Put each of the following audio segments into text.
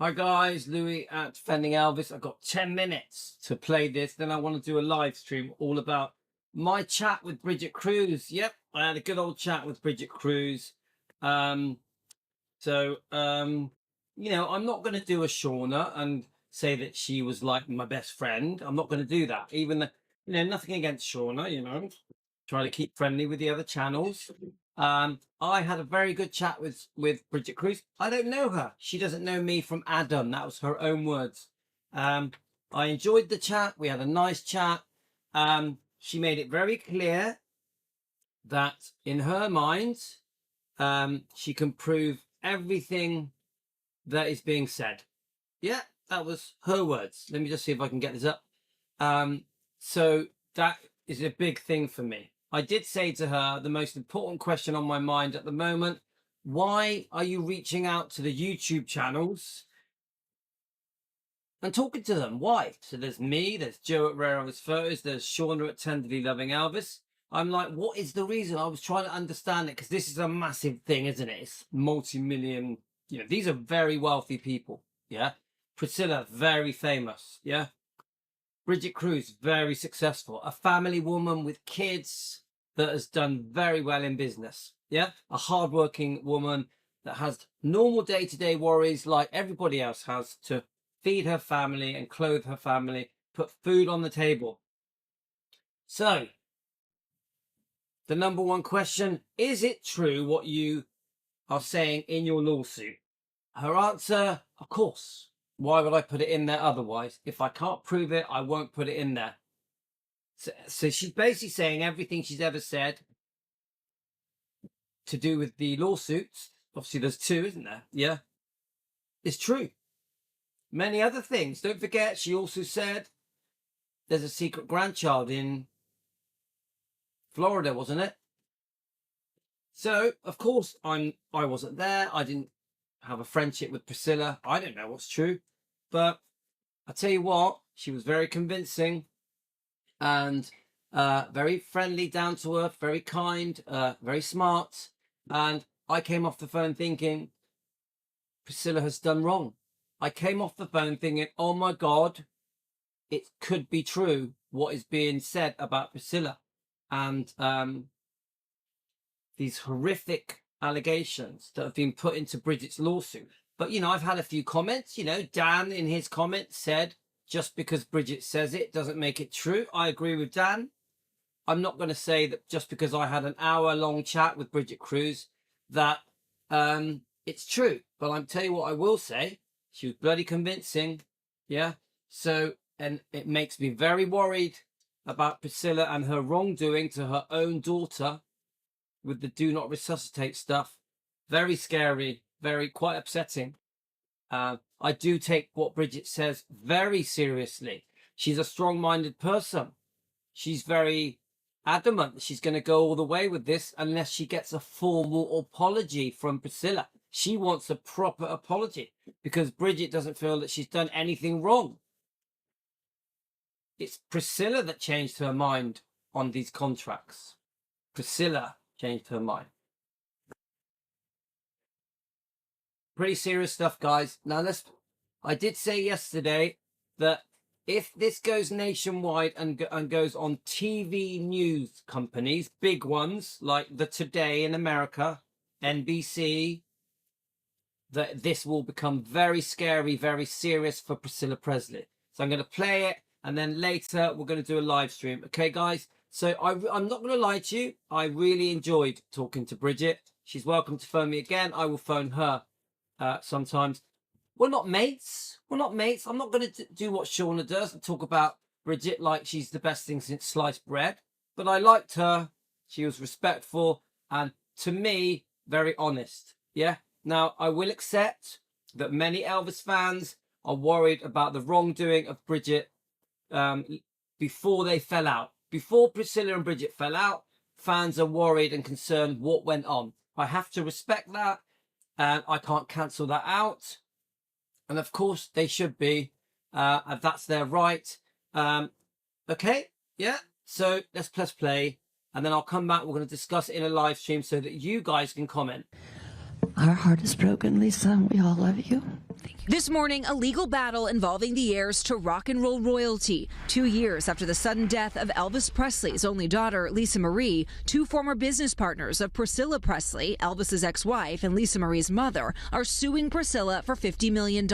Hi guys, Louis at Defending Elvis. I've got 10 minutes to play this. Then I want to do a live stream all about my chat with Bridget Cruz. Yep, I had a good old chat with Bridget Cruz. I'm not going to do a Shauna and say that she was like my best friend. I'm not going to do that. Even though, nothing against Shauna, try to keep friendly with the other channels. I had a very good chat with Bridget Cruz. I don't know her. She doesn't know me from Adam. That was her own words. I enjoyed the chat. We had a nice chat. She made it very clear that in her mind, she can prove everything that is being said. Yeah, that was her words. Let me just see if I can get this up. So that is a big thing for me. I did say to her, the most important question on my mind at the moment, why are you reaching out to the YouTube channels and talking to them? Why? So there's me, there's Joe at Rare Elvis Photos, there's Shauna at Tenderly Loving Elvis. I'm like, what is the reason? I was trying to understand it because this is a massive thing, isn't it? It's multi-million, these are very wealthy people. Yeah. Priscilla, very famous. Yeah. Bridget Cruz, very successful. A family woman with kids that has done very well in business. Yeah. A hardworking woman that has normal day-to-day worries like everybody else has to feed her family and clothe her family, put food on the table. So, the number one question, is it true what you are saying in your lawsuit? Her answer, of course. Why would I put it in there otherwise? If I can't prove it, I won't put it in there. So she's basically saying everything she's ever said to do with the lawsuits. Obviously, there's two, isn't there? Yeah. It's true. Many other things. Don't forget, she also said there's a secret grandchild in Florida, wasn't it? So, of course, I wasn't there. I didn't have a friendship with Priscilla. I don't know what's true. But I tell you what, she was very convincing and very friendly, down to earth, very kind, very smart. And I came off the phone thinking, Priscilla has done wrong. I came off the phone thinking, oh my God, it could be true what is being said about Priscilla. And these horrific allegations that have been put into Bridget's lawsuit. But, I've had a few comments. Dan in his comments said, just because Bridget says it doesn't make it true. I agree with Dan. I'm not going to say that just because I had an hour-long chat with Bridget Cruz that it's true. But I'm tell you what I will say. She was bloody convincing. Yeah. So, and it makes me very worried about Priscilla and her wrongdoing to her own daughter with the do not resuscitate stuff. Very scary, quite upsetting. I do take what Bridget says very seriously. She's a strong-minded person. She's very adamant that she's going to go all the way with this unless she gets a formal apology from Priscilla. She wants a proper apology because Bridget doesn't feel that she's done anything wrong. It's Priscilla that changed her mind on these contracts. Priscilla changed her mind. Pretty serious stuff, guys. Now I did say yesterday that if this goes nationwide and goes on TV news companies, big ones like the Today in America, NBC, that this will become very scary, very serious for Priscilla Presley. So I'm going to play it and then later we're going to do a live stream. Okay, guys? So I'm not going to lie to you. I really enjoyed talking to Bridget. She's welcome to phone me again. I will phone her sometimes. We're not mates. I'm not going to do what Shauna does and talk about Bridget like she's the best thing since sliced bread. But I liked her. She was respectful and, to me, very honest. Yeah? Now, I will accept that many Elvis fans are worried about the wrongdoing of Bridget before they fell out. Before Priscilla and Bridget fell out, fans are worried and concerned what went on. I have to respect that. I can't cancel that out. And of course, they should be. That's their right. Okay, yeah. So let's press play. And then I'll come back. We're going to discuss it in a live stream so that you guys can comment. Our heart is broken, Lisa. We all love you. Thank you. This morning, a legal battle involving the heirs to rock and roll royalty. 2 years after the sudden death of Elvis Presley's only daughter, Lisa Marie, two former business partners of Priscilla Presley, Elvis's ex-wife and Lisa Marie's mother, are suing Priscilla for $50 million.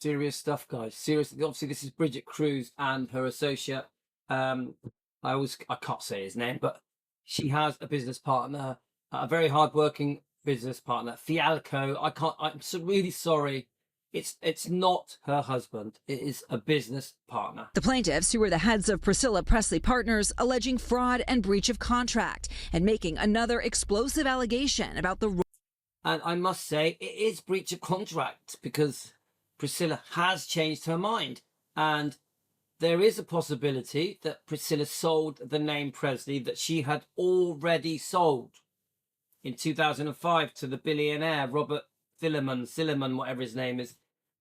Serious stuff, guys. Seriously. Obviously, this is Bridget Cruz and her associate. I can't say his name, but she has a business partner, a very hardworking business partner, Fialco. I'm so really sorry. It's not her husband. It is a business partner. The plaintiffs, who were the heads of Priscilla Presley Partners, alleging fraud and breach of contract and making another explosive allegation about the... And I must say, it is breach of contract because Priscilla has changed her mind. And there is a possibility that Priscilla sold the name Presley that she had already sold in 2005 to the billionaire Robert Silliman, whatever his name is.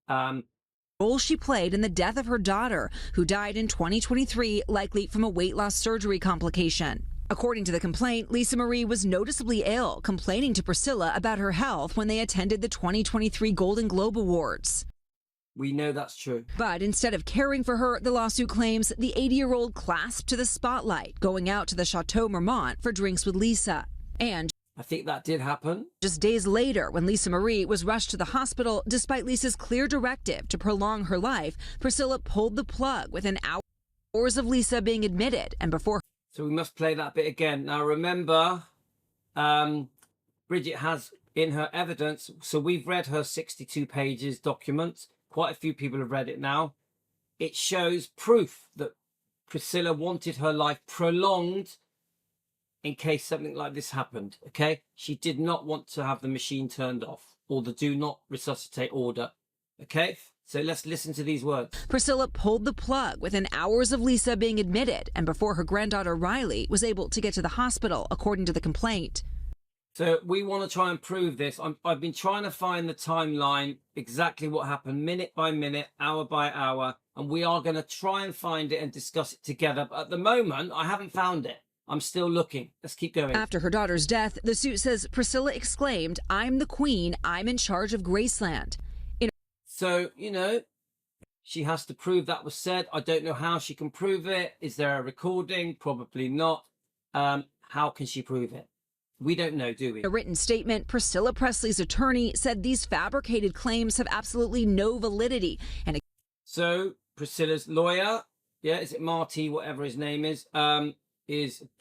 Role she played in the death of her daughter, who died in 2023, likely from a weight loss surgery complication. According to the complaint, Lisa Marie was noticeably ill, complaining to Priscilla about her health when they attended the 2023 Golden Globe Awards. We know that's true. But instead of caring for her, the lawsuit claims the 80-year-old clasped to the spotlight, going out to the Chateau Marmont for drinks with Lisa. And I think that did happen. Just days later, when Lisa Marie was rushed to the hospital, despite Lisa's clear directive to prolong her life, Priscilla pulled the plug within hours of Lisa being admitted and before... So we must play that bit again. Now remember, Bridget has in her evidence, so we've read her 62 pages documents. Quite a few people have read it now. It shows proof that Priscilla wanted her life prolonged in case something like this happened, okay? She did not want to have the machine turned off or the do not resuscitate order, okay? So let's listen to these words. Priscilla pulled the plug within hours of Lisa being admitted and before her granddaughter Riley was able to get to the hospital, according to the complaint. So we want to try and prove this. I've been trying to find the timeline, exactly what happened, minute by minute, hour by hour, and we are going to try and find it and discuss it together. But at the moment, I haven't found it. I'm still looking. Let's keep going. After her daughter's death, the suit says Priscilla exclaimed, "I'm the queen. I'm in charge of Graceland." So, you know, she has to prove that was said. I don't know how she can prove it. Is there a recording? Probably not. How can she prove it? We don't know, do we? In a written statement, Priscilla Presley's attorney said these fabricated claims have absolutely no validity. And so Priscilla's lawyer, yeah, is it Marty, whatever his name is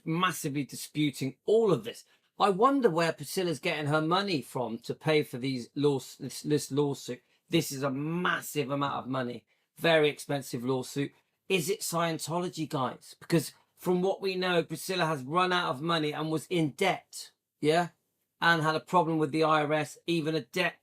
massively disputing all of this. I wonder where Priscilla's getting her money from to pay for this lawsuit. This is a massive amount of money. Very expensive lawsuit. Is it Scientology, guys? Because from what we know, Priscilla has run out of money and was in debt, yeah? And had a problem with the IRS, even a debt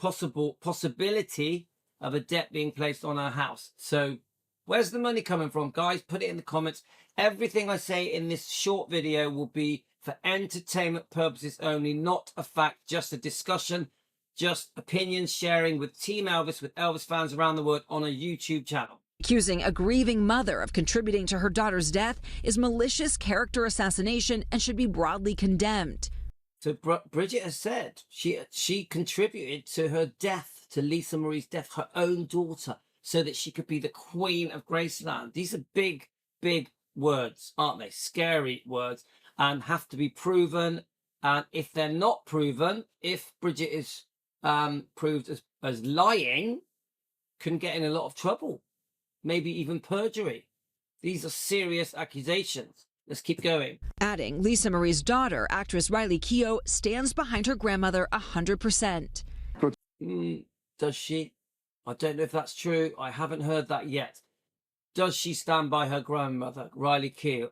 possibility of a debt being placed on her house. So where's the money coming from, guys? Put it in the comments. Everything I say in this short video will be for entertainment purposes only, not a fact, just a discussion, just opinion sharing with Team Elvis, with Elvis fans around the world on a YouTube channel. Accusing a grieving mother of contributing to her daughter's death is malicious character assassination and should be broadly condemned. So Bridget has said she contributed to her death, to Lisa Marie's death, her own daughter, so that she could be the queen of Graceland. These are big, big words, aren't they? Scary words, and have to be proven. And if they're not proven, if Bridget is proved as lying, can get in a lot of trouble, maybe even perjury. These are serious accusations. Let's keep going. Adding, Lisa Marie's daughter, actress Riley Keough, stands behind her grandmother 100%. Does she? I don't know if that's true. I haven't heard that yet. Does she stand by her grandmother, Riley Keough?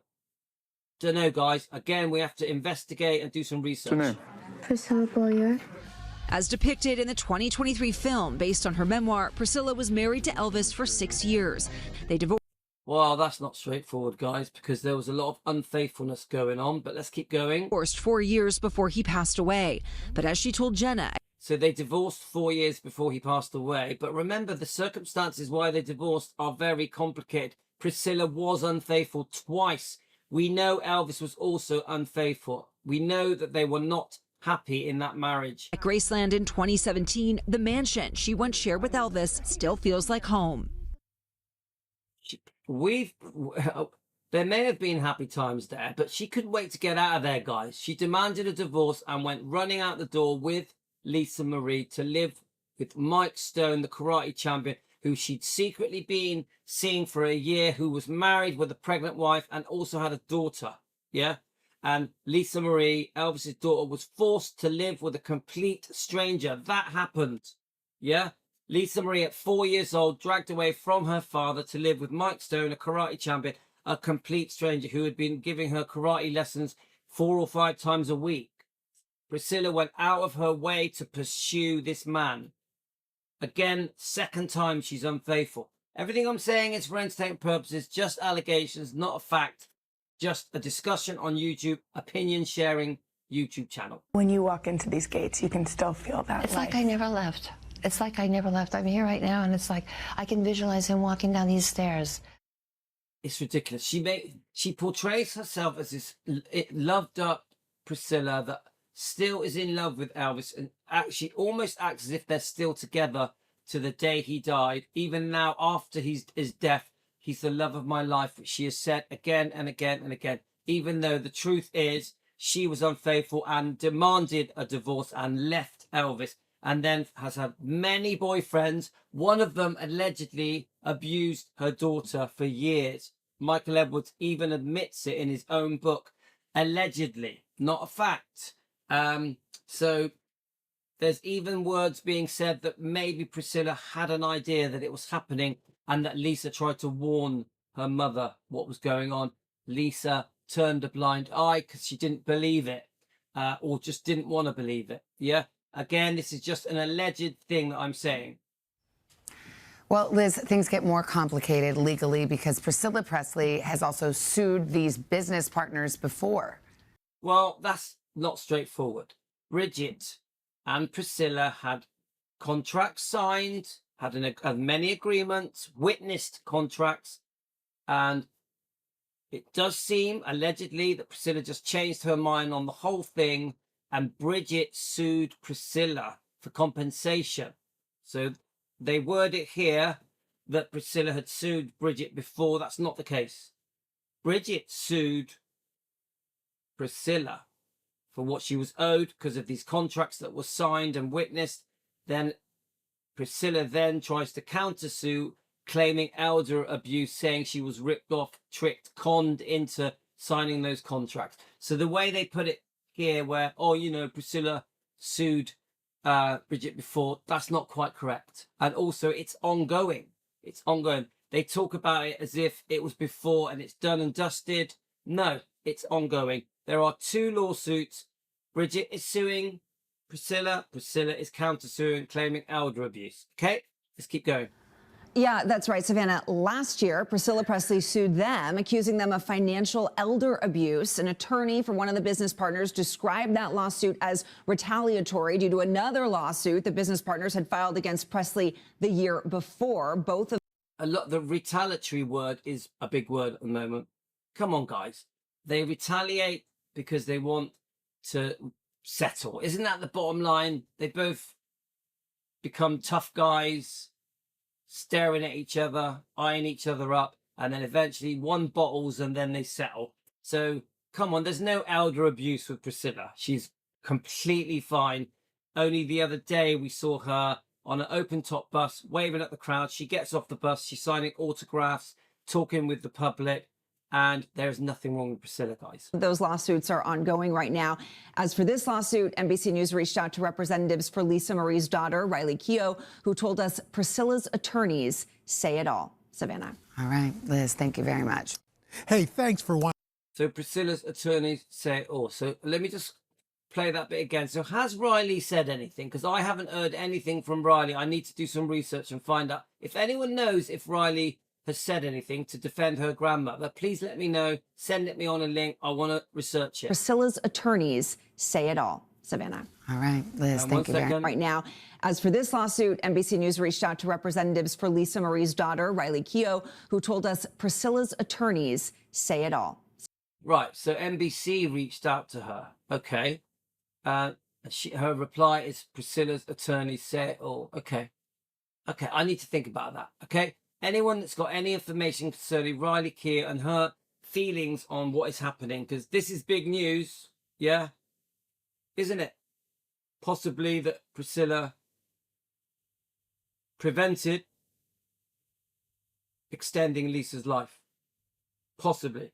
Don't know, guys. Again, we have to investigate and do some research. Priscilla Boyer. As depicted in the 2023 film based on her memoir, Priscilla was married to Elvis for 6 years. They divorced. Well, that's not straightforward, guys, because there was a lot of unfaithfulness going on. But let's keep going. Divorced 4 years before he passed away. But as she told Jenna... So they divorced 4 years before he passed away. But remember, the circumstances why they divorced are very complicated. Priscilla was unfaithful twice. We know Elvis was also unfaithful. We know that they were not happy in that marriage. At Graceland in 2017, the mansion she once shared with Elvis still feels like home. There may have been happy times there, but she couldn't wait to get out of there, guys. She demanded a divorce and went running out the door with Lisa Marie to live with Mike Stone, the karate champion, who she'd secretly been seeing for a year, who was married with a pregnant wife and also had a daughter. Yeah. And Lisa Marie, Elvis's daughter, was forced to live with a complete stranger. That happened. Yeah. Lisa Marie, at 4 years old, dragged away from her father to live with Mike Stone, a karate champion, a complete stranger who had been giving her karate lessons 4 or 5 times a week. Priscilla went out of her way to pursue this man. Again, second time she's unfaithful. Everything I'm saying is for entertainment purposes, just allegations, not a fact. Just a discussion on YouTube, opinion sharing YouTube channel. When you walk into these gates, you can still feel that It's life. like I never left. It's like I never left. I'm here right now, and it's like I can visualize him walking down these stairs. It's ridiculous. She portrays herself as this loved up Priscilla that still is in love with Elvis, and actually almost acts as if they're still together to the day he died. Even now, after his death, he's the love of my life, which she has said again and again and again, even though the truth is she was unfaithful and demanded a divorce and left Elvis, and then has had many boyfriends. One of them allegedly abused her daughter for years. Michael Edwards even admits it in his own book. Allegedly, not a fact. So there's even words being said that maybe Priscilla had an idea that it was happening and that Lisa tried to warn her mother what was going on. Lisa turned a blind eye because she didn't believe it, or just didn't want to believe it. Yeah. Again, this is just an alleged thing that I'm saying. Well, Liz, things get more complicated legally because Priscilla Presley has also sued these business partners before. Well, that's not straightforward. Brigitte and Priscilla had contracts signed, had many agreements, witnessed contracts, and it does seem allegedly that Priscilla just changed her mind on the whole thing, and Brigitte sued Priscilla for compensation. So they word it here that Priscilla had sued Brigitte before. That's not the case. Brigitte sued Priscilla for what she was owed because of these contracts that were signed and witnessed. Then Priscilla then tries to countersue, claiming elder abuse, saying she was ripped off, tricked, conned into signing those contracts. So the way they put it here, where, oh, you know, Priscilla sued Brigitte before, that's not quite correct. And also it's ongoing. It's ongoing. They talk about it as if it was before and it's done and dusted. No, it's ongoing. There are 2 lawsuits. Brigitte is suing Priscilla. Priscilla is countersuing, claiming elder abuse. Okay, let's keep going. Yeah, that's right, Savannah. Last year, Priscilla Presley sued them, accusing them of financial elder abuse. An attorney for one of the business partners described that lawsuit as retaliatory due to another lawsuit the business partners had filed against Presley the year before. Both of the retaliatory word is a big word at the moment. Come on, guys. They retaliate because they want to settle. Isn't that the bottom line? They both become tough guys, staring at each other, eyeing each other up, and then eventually one bottles and then they settle. So come on, there's no elder abuse with Priscilla. She's completely fine. Only the other day we saw her on an open top bus waving at the crowd. She gets off the bus, she's signing autographs, talking with the public, and there's nothing wrong with Priscilla, guys. those lawsuits are ongoing right now. As for this lawsuit, NBC News reached out to representatives for Lisa Marie's daughter, Riley Keough, who told us Priscilla's attorneys say it all. Savannah. All right, Liz, thank you very much. Hey, thanks for watching. So Priscilla's attorneys say, oh, so let me just play that bit again. So has Riley said anything? Because I haven't heard anything from Riley. I need to do some research and find out. If anyone knows if Riley has said anything to defend her grandmother, please let me know. Send it me on a link. I want to research it. Priscilla's attorneys say it all. Savannah. All right, Liz, thank you very much. Right now, as for this lawsuit, NBC News reached out to representatives for Lisa Marie's daughter, Riley Keough, who told us Priscilla's attorneys say it all. Right, so NBC reached out to her. Okay. Her reply is Priscilla's attorney said, oh, okay. Okay, I need to think about that. Okay. Anyone that's got any information concerning Riley Keough and her feelings on what is happening, because this is big news, yeah, isn't it? Possibly that Priscilla prevented extending Lisa's life. Possibly.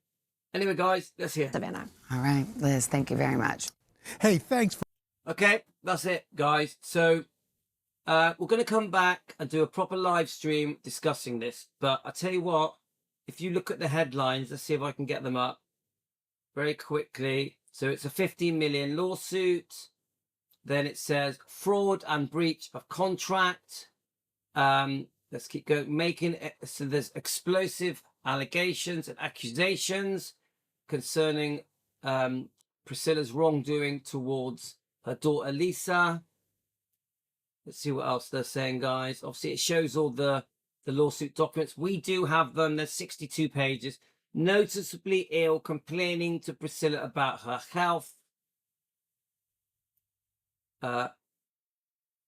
Anyway, guys, let's hear. Savannah. All right, Liz, thank you very much. Hey, thanks for. Okay, that's it, guys. So we're going to come back and do a proper live stream discussing this. But I tell you what, if you look at the headlines, let's see if I can get them up very quickly. So it's a 15 million lawsuit. Then it says fraud and breach of contract. Let's keep going. So there's explosive allegations and accusations concerning Priscilla's wrongdoing towards her daughter Lisa. Let's see what else they're saying, guys. Obviously, it shows all the lawsuit documents. We do have them. There's 62 pages. Noticeably ill, complaining to Priscilla about her health.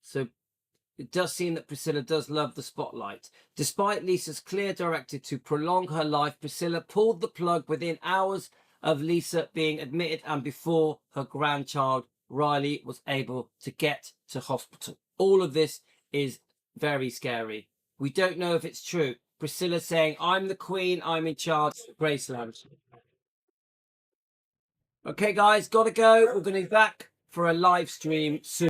So it does seem that Priscilla does love the spotlight. Despite Lisa's clear directive to prolong her life, Priscilla pulled the plug within hours of Lisa being admitted and before her grandchild Riley was able to get to hospital. All of this is very scary. We don't know if it's true. Priscilla saying, I'm the queen, I'm in charge, Graceland. Okay, guys, gotta go. We're going to be back for a live stream soon.